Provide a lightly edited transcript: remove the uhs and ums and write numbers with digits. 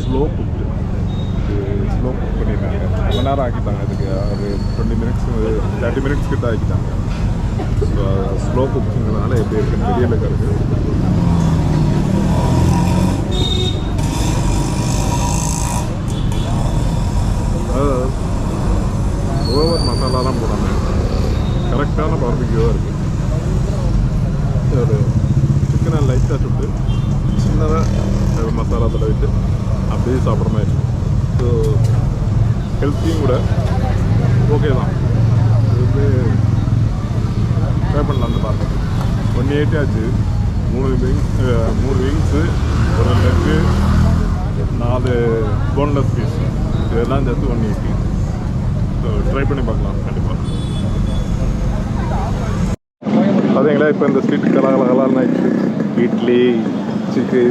Slow cooked. Slow cook பண்ணியிருக்காங்க. ரொம்ப நேரம் ஆக்கிட்டாங்க. அதுக்கு ஒரு 20 மினிட்ஸ் 30 மினிட்ஸ் கிட்ட ஆக்கிட்டாங்க. ஸோ ஸ்லோ குக்கிங்கிறதுனால எப்படி இருக்குன்னு தெரியல இருக்குது. ஓவர் மசாலாலாம் போடாமல் கரெக்டான பார்பிக்யூவாக இருக்குது. ஒரு சிக்கனை லைட்டாக சுட்டு சின்னதாக மசாலா தடவிட்டு அப்படியே சாப்பிட்ற மாதிரி இருக்கும். ஸோ ஹெல்த்தியும் கூட ஓகே தான். இது வந்து ட்ரை பண்ணலாம். அந்த பார்க்க 180 ஆச்சு. 3 விங்ஸு, ஒரு லெக்கு, 4 போன்லெஸ் பீஸ், இதெல்லாம் சேர்த்து 180. ஸோ ட்ரை பண்ணி பார்க்கலாம் கண்டிப்பாக. பார்த்தீங்களா இப்போ இந்த ஸ்ட்ரீட் கலகலகலான்னு ஆயிடுச்சு. இட்லி, சிக்கன்